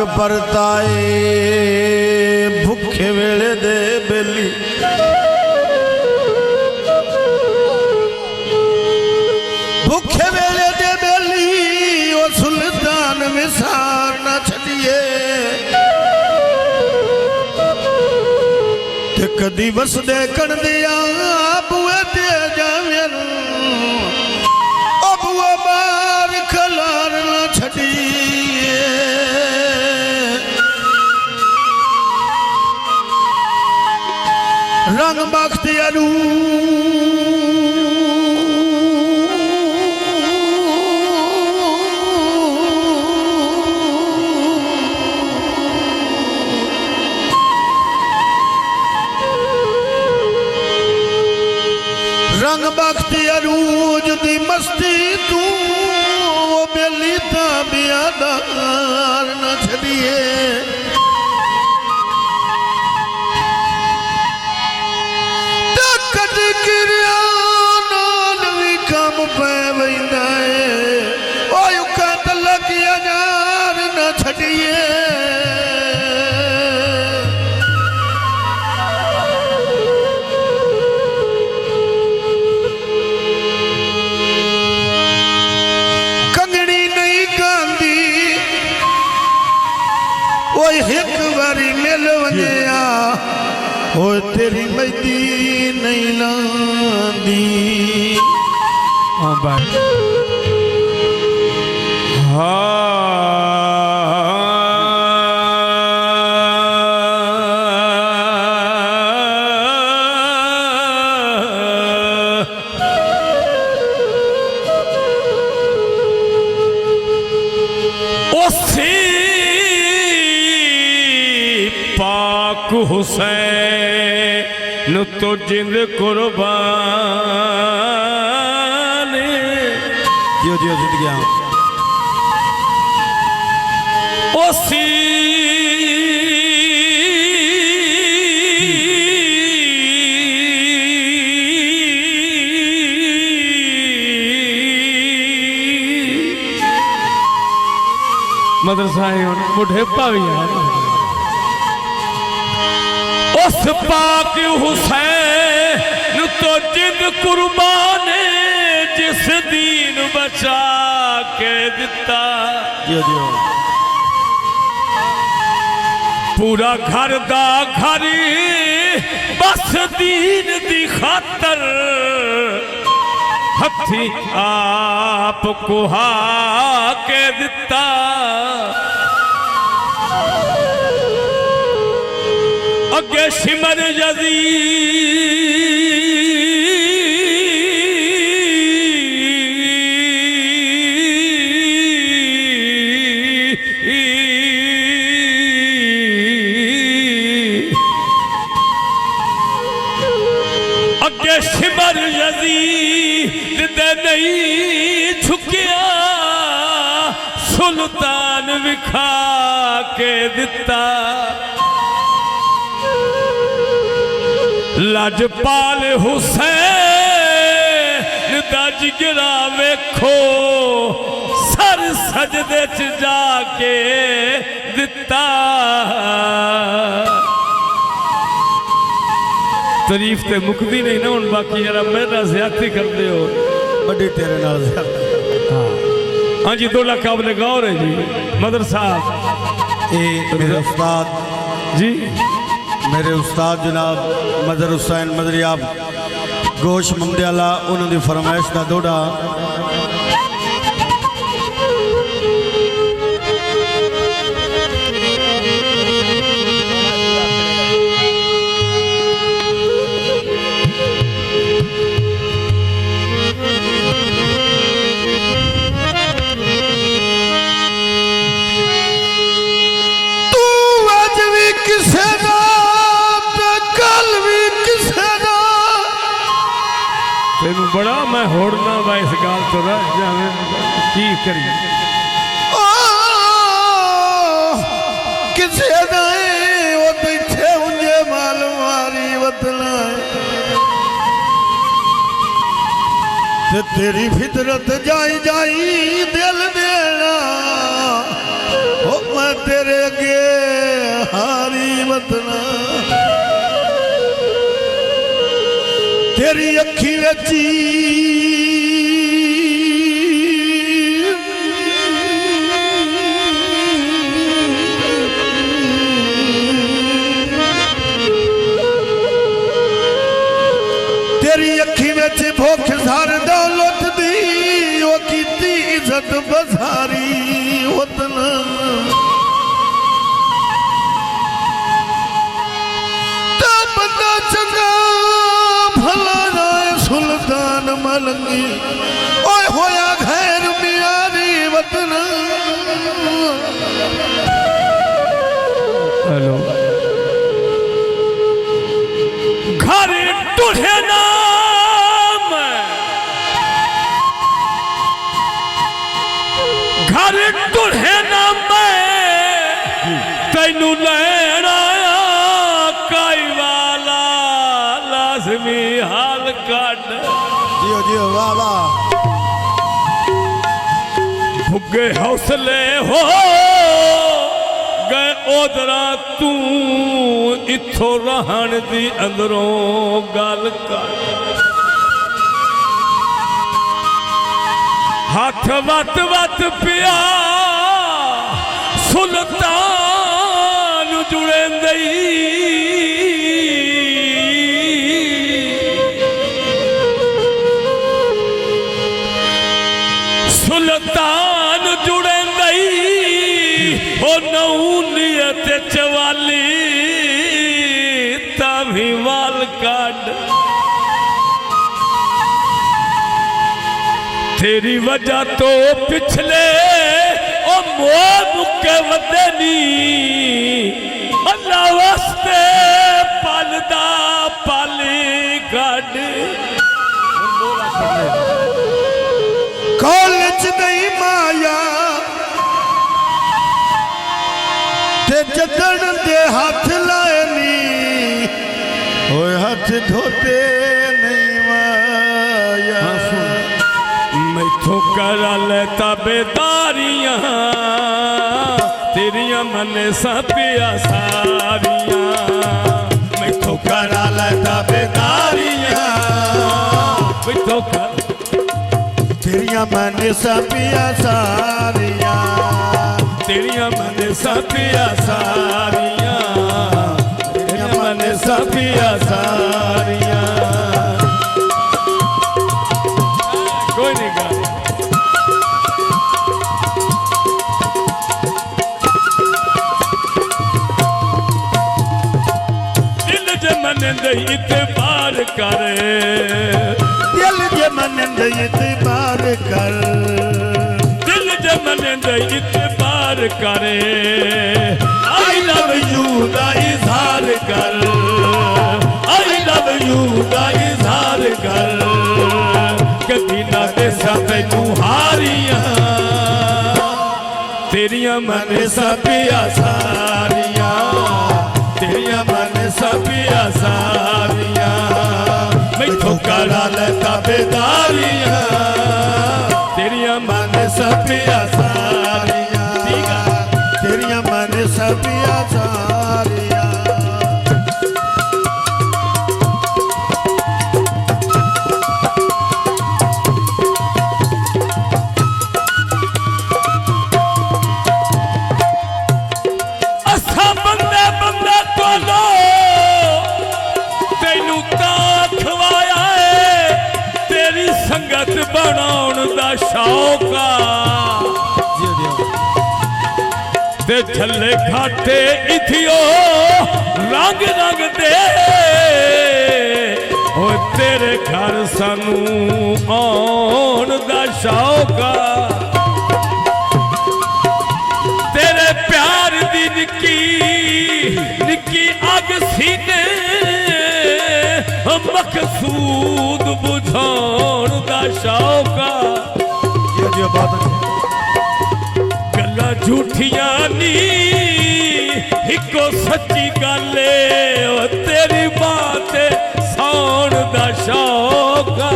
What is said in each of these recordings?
परताए भूखे वेले दे बेली भूखे वेले दे बेली ओ सुल्तान मिसार न छड़िए ते कदी वसदे कण दिया बुए ते जावेन ओ बुआ बार खलार न छड़िए रंग बख्तियारू रंग बख्तियारू जुदी मस्ती तू वो बेली ता बियादार न छड़िए कंगनी नहीं गांधी वो एक बारी मिल वनिया ओ तेरी मैदी नहीं लांदी हाँ भाई पाक हुसैन तो जिंद कुर्बान जियो जियो जित गया ओसी मदरसा बुढ़े पाविया उस पाक हुसैन तो जिंद कुर्बान जिस दीन बचा के दिता जियो जियो पूरा घर दा घरी बस दीन दी खातर हथी आप कुहा के दिता अगे सिमर अगे सिमर यजीद दे नहीं झुकिया सुल्तान विखा के दिता लजपाल हुसैन दा जिगरा वेखो सर सजदे च जाके दिता तारीफ ते मुकदी नहीं ना हुण बाकी जरा मेरा ज़्यादती करदे हो बड़ी तेरे नाल हाँ जी 2 लाख आपने गौर है जी मदर साहब ये मेरे उस्ताद जी मेरे उस्ताद जनाब मदर हुसैन मदरियाब गोश मुमदियाला उन्होंने फरमाइश का दोड़ा तेनू बड़ा मैं होड़ना वा इस गाल तो रह जावे की करी किसे दाए वो बैठे उन्हें मालूम मारी वतना ते तेरी फितरत जाई जाई दिल देना ओ मैं तेरे वतन तेरी अखी बची तेरी अखी बच भुख सार दौलत दी वो कीती इज्जत बसारी वतन तो बंदा चंगा भला जाए सुल्तान मलंगी ओए होया खैर मियारी वतन हेलो घर टूटे नाम घर टूटे नाम तैनू लैण आया काई वाला लाजमी हाल काट जियो जियो वाह वाह भुगे हौसले हो गए ओदरा तू इथों रहन दी अंदरों गल कर हाथ वत वत पिया सुल्तान जुड़े दई सुल्तान जुड़े दई हो नौनियत चवाली तभी वाल काट तेरी वजह तो पिछले ओ मोह मुके वदनी अल्लाह वास्ते पलदा पाली गड कॉलेज नहीं माया ते जदन दे हाथ लायनी ओए हाथ धोते नहीं माया मैथों करा ले ताबेदारियां तेरियां मन सपिया सारियां मैथों करा ले ताबेदारियां मैथों कर तेरिया मन सपिया सारिया तेरियां मन सपिया सारियां तेरियां मन सपिया सारियां कोई नहीं गा दिल जे मन दे इतबार करे दिल जे मन दे इतबार कर दिल जे मन दे इतबार करे आई लव यू दा इजहार कर आई लव यू दा इजहार कर कदी ना दे तैनू हारियां तेरियां मन सपिया सारियां तेरियां मन सपिया सारियां मैथों करा ले ताबेदारियां तेरियां मन सपिया सारियां तेरिया मन सपिया सारिया असा बंदे बंदे कोलो तैनू तां खवाया है तेरी संगत बनाउण दा शौक आ ते छले घाटे इथियो रंग रंग दे ओ तेरे घर सानू आउण दा शौक आ तेरे प्यार दी निक्की निक्की अग सीने मकसूद बुझाउण दा शौक आ ये बात गल्लां झूठियां नी इको सच्ची गल ए ओ तेरी बात सौण दा शौक आ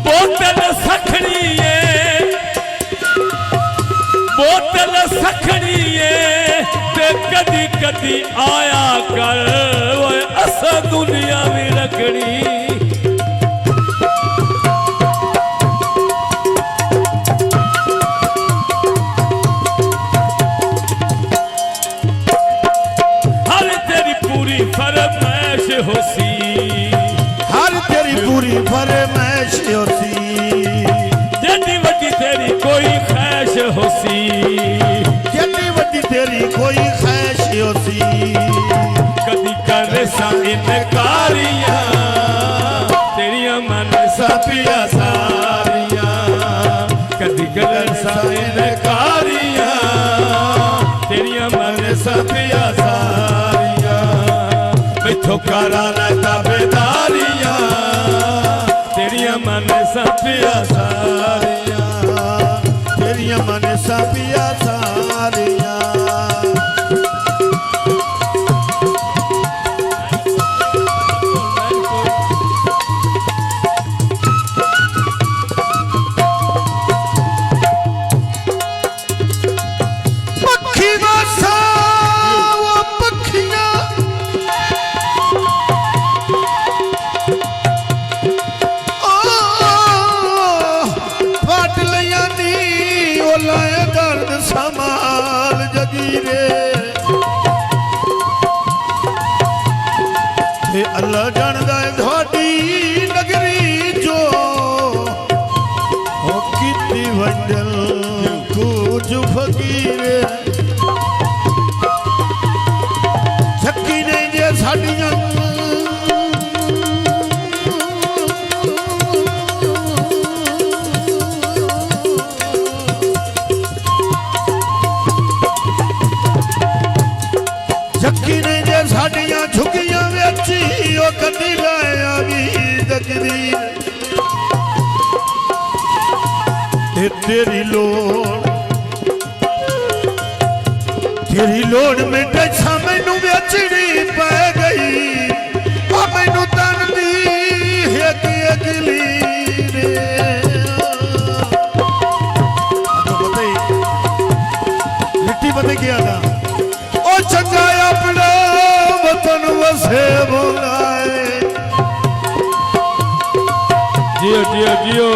बोतल सखणी है बोतल सखड़िए ते कदी कदी आया कर ओए असा दुनिया में रखड़ी हर तेरी पूरी फरमाइश होसी हर तेरी पूरी फरमाइश होसी जड़ी वड्डी तेरी कोई ख्वाहिश होसी जड़ी वड्डी तेरी कोई ख्वाहिश होसी कदी करे सा इनकारियां तेरिया मन सा पिया सारियां कदी करे सा इनकारियां तेरिया मन सा पिया सारियां मैथों करा ना ताबेदारियां तेरिया मन सा पिया सारियां तेरिया मन सा पिया सारियां समाल जगीरे ते अल्लाह जानदा है थोड़ी नगरी जो हो किती वंजल कुछ फकीरे छक्की नहीं जे साडियां झक्की नहीं जे साडियां झुकियां वेची ओ कदी लाया भी तकदीर ते तेरी लोड़ में टैसा मैनू बेचनी पै गई ओ मैनू तन दी एक अगली रे तो पता ही लिट्टी पता क्या था चंगा अपना वतन वसे बुलाए जियो जियो जियो